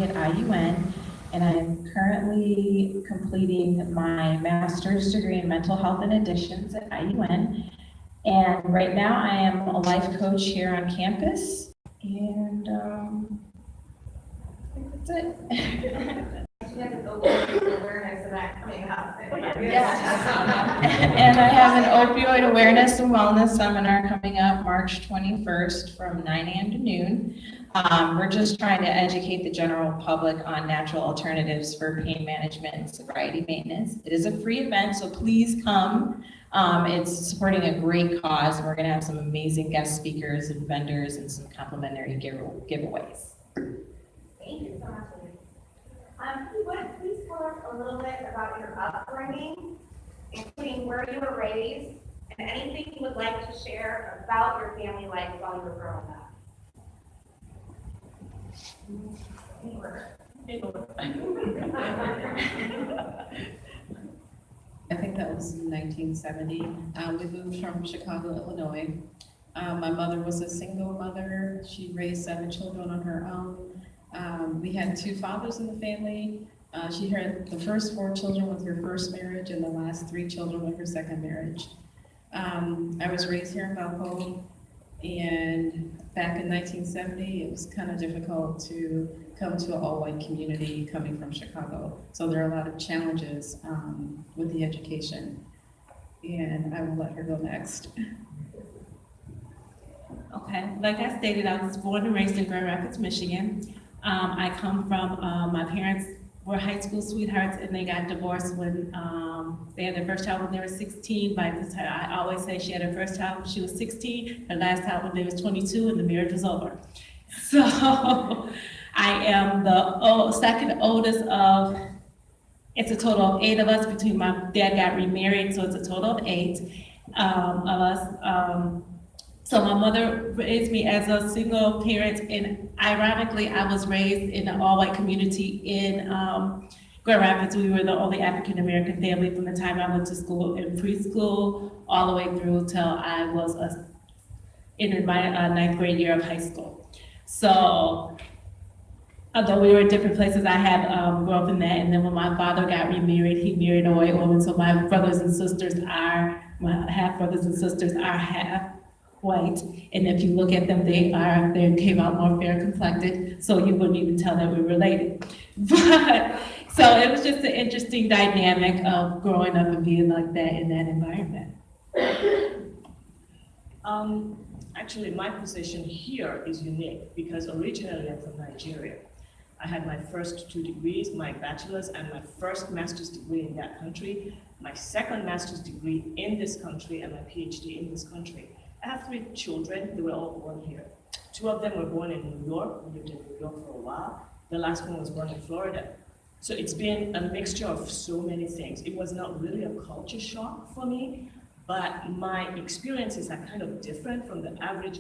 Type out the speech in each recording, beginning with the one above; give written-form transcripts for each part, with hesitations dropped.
at IUN, and I'm currently completing my master's degree in mental health and addictions at IUN. And right now I am a life coach here on campus, and I think that's it. She has an opioid awareness of that coming up. And I have an opioid awareness and wellness seminar coming up March 21st from 9 a.m. to noon. We're just trying to educate the general public on natural alternatives for pain management and sobriety maintenance. It is a free event, so please come. It's supporting a great cause. We're gonna have some amazing guest speakers and vendors and some complimentary giveaways. Thank you so much. You would please tell us a little bit about your upbringing, including where you were raised, and anything you would like to share about your family life while you were growing up. I think that was in 1970. We moved from Chicago, Illinois. My mother was a single mother. She raised 7 children on her own. We had 2 fathers in the family. She had the first 4 children with her first marriage and the last 3 children with her second marriage. I was raised here in Valpo, and back in 1970, it was kind of difficult to come to an all-white community coming from Chicago. So there are a lot of challenges with the education, and I will let her go next. Okay, like I stated, I was born and raised in Grand Rapids, Michigan. I come from, my parents were high school sweethearts, and they got divorced when they had their first child when they were 16. By the time, I always say she had her first child when she was 16, her last child when they was 22, and the marriage was over. So I am the second oldest of, it's a total of 8 of us. Between my dad got remarried, so it's a total of 8 of us. So my mother raised me as a single parent, and ironically, I was raised in an all-white community in Grand Rapids. We were the only African-American family from the time I went to school in preschool all the way through till I was in my 9th grade year of high school. So although we were in different places, I had grew up in that, and then when my father got remarried, he married a white woman, so my brothers and sisters are, my half-brothers and sisters are half white, and if you look at them, they came out more fair complected, so you wouldn't even tell that we're related. But so it was just an interesting dynamic of growing up and being like that in that environment. Actually, my position here is unique because originally I'm from Nigeria. I had my first 2 degrees, my bachelor's and my first master's degree in that country, my second master's degree in this country, and my PhD in this country. I have 3 children. They were all born here. 2 of them were born in New York. We lived in New York for a while. The last one was born in Florida. So it's been a mixture of so many things. It was not really a culture shock for me, but my experiences are kind of different from the average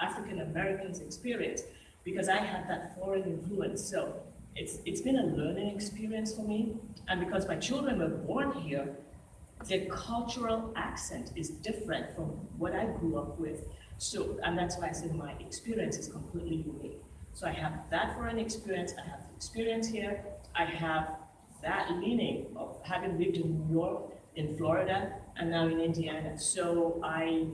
African American's experience because I had that foreign influence. So it's been a learning experience for me. And because my children were born here, the cultural accent is different from what I grew up with. So, and that's why I said my experience is completely unique. So I have that foreign experience, I have the experience here, I have that leaning of having lived in New York, in Florida, and now in Indiana. So I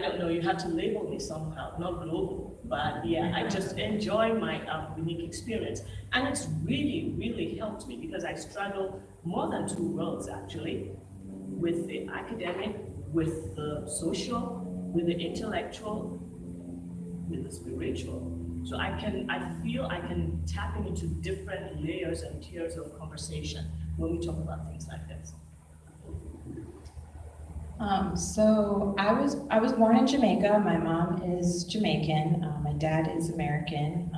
don't know, you have to label me somehow, not global, but yeah, I just enjoy my unique experience. And it's really, really helped me because I struggle more than 2 worlds actually, with the academic, with the social, with the intellectual, with the spiritual. So I feel I can tap into different layers and tiers of conversation when we talk about things like this. So I was born in Jamaica. My mom is Jamaican. My dad is American.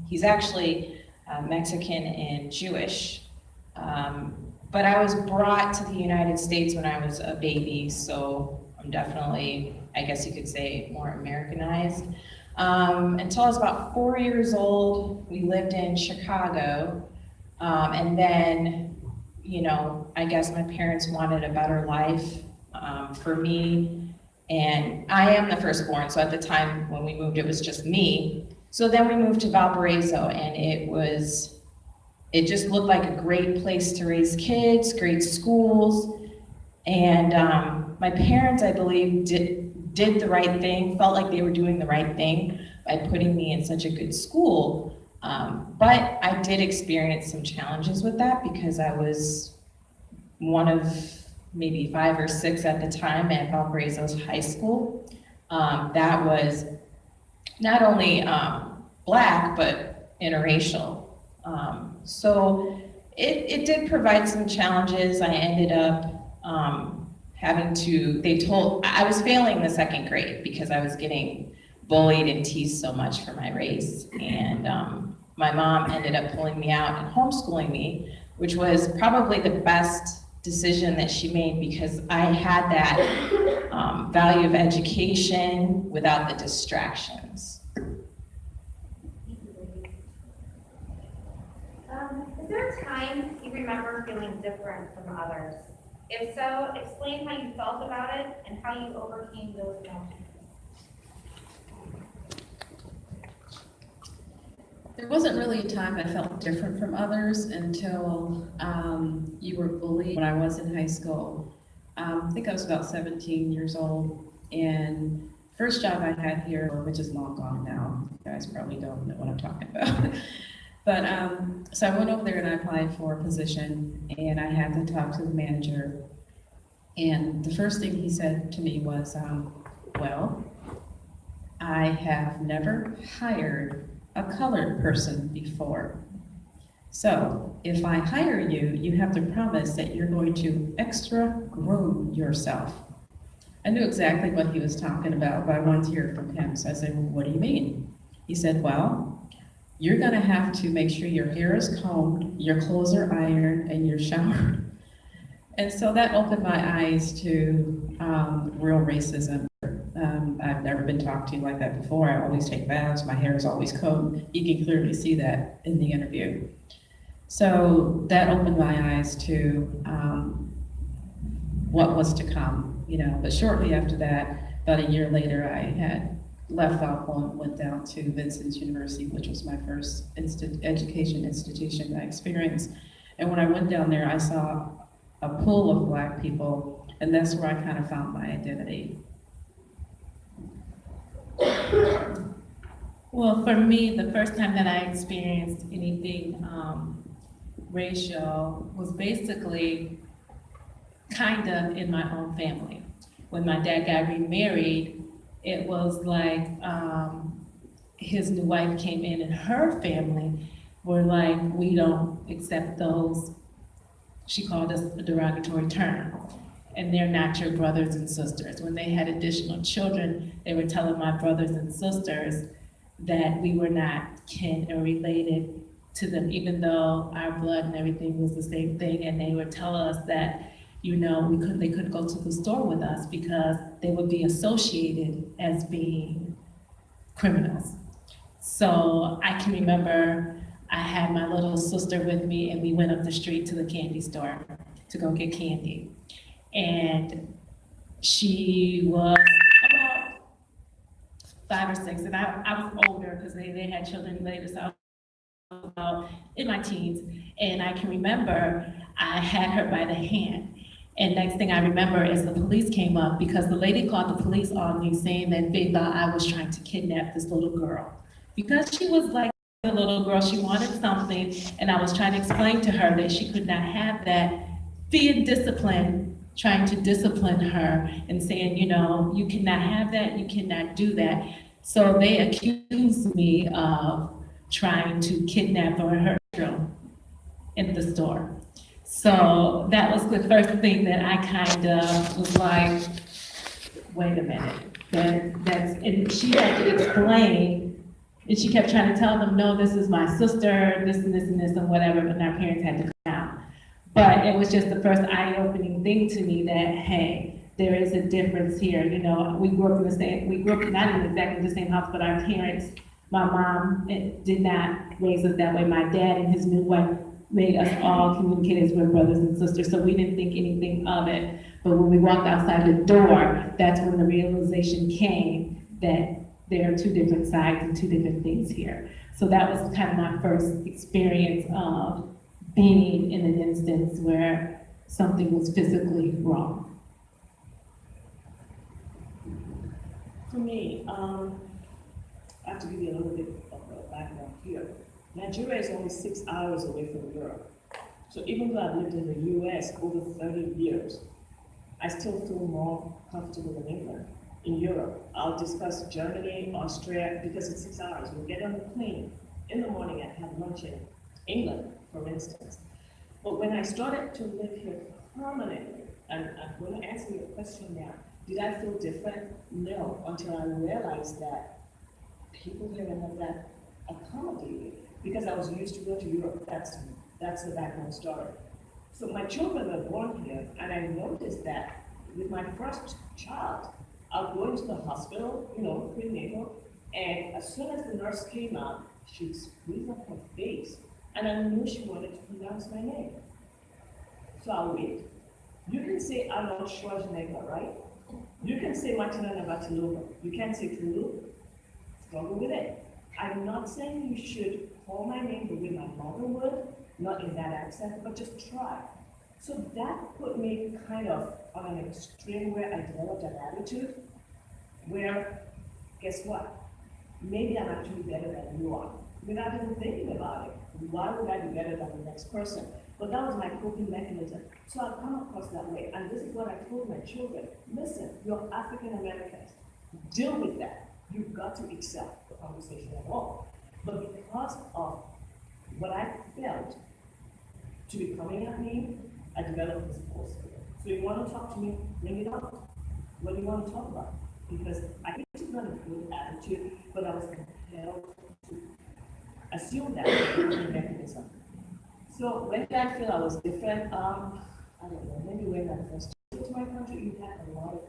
He's actually Mexican and Jewish. But I was brought to the United States when I was a baby, so I'm definitely, I guess you could say, more Americanized. Until I was about 4 years old, we lived in Chicago. And then, you know, I guess my parents wanted a better life for me. And I am the firstborn, so at the time when we moved, it was just me. So then we moved to Valparaiso, and it just looked like a great place to raise kids, great schools. And my parents, I believe, did the right thing, felt like they were doing the right thing by putting me in such a good school. But I did experience some challenges with that because I was one of maybe 5 or 6 at the time at Valparaiso's high school. That was not only Black, but interracial. So it did provide some challenges. I ended up I was failing the 2nd grade because I was getting bullied and teased so much for my race. And my mom ended up pulling me out and homeschooling me, which was probably the best decision that she made because I had that value of education without the distractions. Is there a time you remember feeling different from others? If so, explain how you felt about it and how you overcame those emotions. There wasn't really a time I felt different from others until you were bullied when I was in high school. I think I was about 17 years old, and first job I had here, which is long gone now, you guys probably don't know what I'm talking about. But so I went over there and I applied for a position, and I had to talk to the manager. And the first thing he said to me was, well, I have never hired a colored person before. So if I hire you, you have to promise that you're going to extra groom yourself. I knew exactly what he was talking about, but I wanted to hear it from him. So I said, well, what do you mean? He said, well, you're gonna have to make sure your hair is combed, your clothes are ironed, and you're showered. And so that opened my eyes to real racism. I've never been talked to like that before. I always take baths, my hair is always combed. You can clearly see that in the interview. So that opened my eyes to what was to come, you know. But shortly after that, about a year later, I had left Valpo and went down to Vincennes University, which was my first education institution I experienced. And when I went down there, I saw a pool of Black people, and that's where I kind of found my identity. Well, for me, the first time that I experienced anything racial was basically kind of in my own family. When my dad got remarried, it was like his new wife came in and her family were like, we don't accept those, she called us a derogatory term, and they're not your brothers and sisters. When they had additional children, they were telling my brothers and sisters that we were not kin or related to them, even though our blood and everything was the same thing, and they would tell us that, you know, they couldn't go to the store with us because they would be associated as being criminals. So I can remember I had my little sister with me, and we went up the street to the candy store to go get candy. And she was about 5 or 6, and I was older because they had children later, so I was about in my teens. And I can remember I had her by the hand. And next thing I remember is the police came up because the lady called the police on me saying that they thought I was trying to kidnap this little girl. Because she was like a little girl, she wanted something, and I was trying to explain to her that she could not have that. Being disciplined, trying to discipline her and saying, you know, you cannot have that, you cannot do that. So they accused me of trying to kidnap or hurt her in the store. So that was the first thing that I kind of was like, wait a minute, and she had to explain, and she kept trying to tell them, no, this is my sister, this and this and this and whatever, but our parents had to come out. But it was just the first eye-opening thing to me that, hey, there is a difference here. You know, we grew up not in exactly the same house, but our parents, my mom did not raise us that way. My dad and his new wife made us all communicate as we're brothers and sisters, so we didn't think anything of it. But when we walked outside the door, that's when the realization came that there are two different sides and two different things here. So that was kind of my first experience of being in an instance where something was physically wrong. For me, I have to give you a little bit of a background here. Nigeria is only 6 hours away from Europe. So even though I've lived in the US over 30 years, I still feel more comfortable in England. In Europe, I'll discuss Germany, Austria, because it's 6 hours. We'll get on the plane in the morning and have lunch in England, for instance. But when I started to live here permanently, and I'm going to answer your question now, did I feel different? No, until I realized that people here are not that accommodating, because I was used to go to Europe. That's the background story. So my children were born here, and I noticed that with my first child, I'll go into the hospital, prenatal, and as soon as the nurse came out, she'd squeeze up her face, and I knew she wanted to pronounce my name. So I'll wait. You can say Arnold Schwarzenegger, right? You can say Martina Navratilova. You can't say Tulu. Struggle with it. I'm not saying you should call my name the way my mother would, not in that accent, but just try. So that put me kind of on an extreme where I developed an attitude where, guess what? Maybe I'm actually better than you are. Without even thinking about it. Why would I be better than the next person? But that was my coping mechanism. So I've come across that way. And this is what I told my children. Listen, you're African Americans. Deal with that. You've got to accept the conversation at all. But because of what I felt to be coming at me, I developed this pulse. So you want to talk to me, bring it up. What do you want to talk about? Because I think it's not a good attitude, but I was compelled to assume that coping mechanism. So when did I feel I was different? I don't know, maybe when I first came to my country, you had a lot of,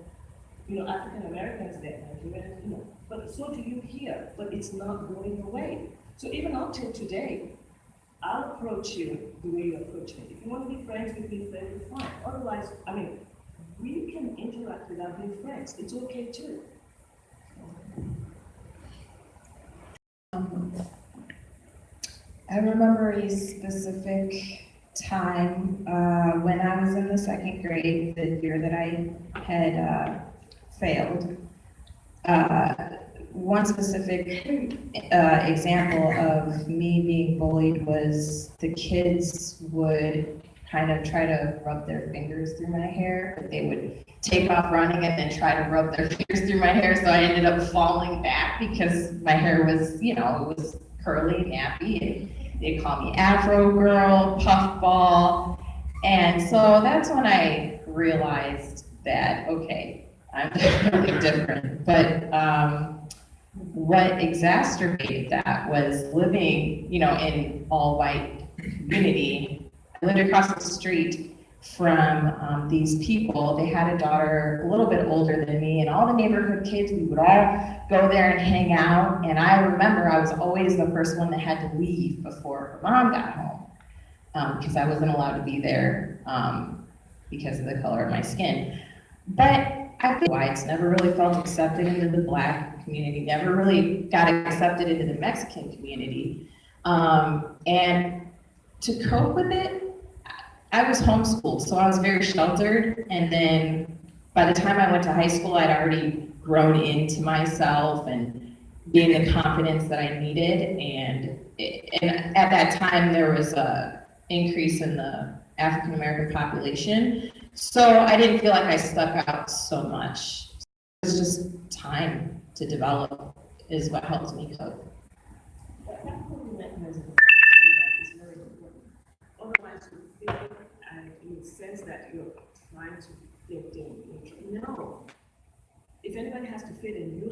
African Americans there, Nigerians, but so do you here, but it's not going away. So even up till today, I'll approach you the way you approach me. If you want to be friends with me, then we're fine. Otherwise, we can interact without being friends. It's okay too. I remember a specific time when I was in the second grade, the year that I had failed. One specific example of me being bullied was the kids would kind of try to rub their fingers through my hair, but they would take off running and then try to rub their fingers through my hair, so I ended up falling back because my hair was, it was curly, nappy, and they'd call me Afro Girl, Puffball, and so that's when I realized that, okay, I'm definitely different, but what exacerbated that was living, in all-white community. I lived across the street from these people. They had a daughter a little bit older than me, and all the neighborhood kids, we would all go there and hang out. And I remember I was always the first one that had to leave before her mom got home, because I wasn't allowed to be there because of the color of my skin. But I think whites never really felt accepted into the Black community, never really got accepted into the Mexican community. And to cope with it, I was homeschooled, so I was very sheltered. And then by the time I went to high school, I'd already grown into myself and gained the confidence that I needed. And at that time, there was an increase in the African American population. So I didn't feel like I stuck out so much. It was just time to develop is what helps me cope. That coping mechanism is very important. Otherwise, you feel and you sense that you're trying to fit in. No. If anybody has to fit in, you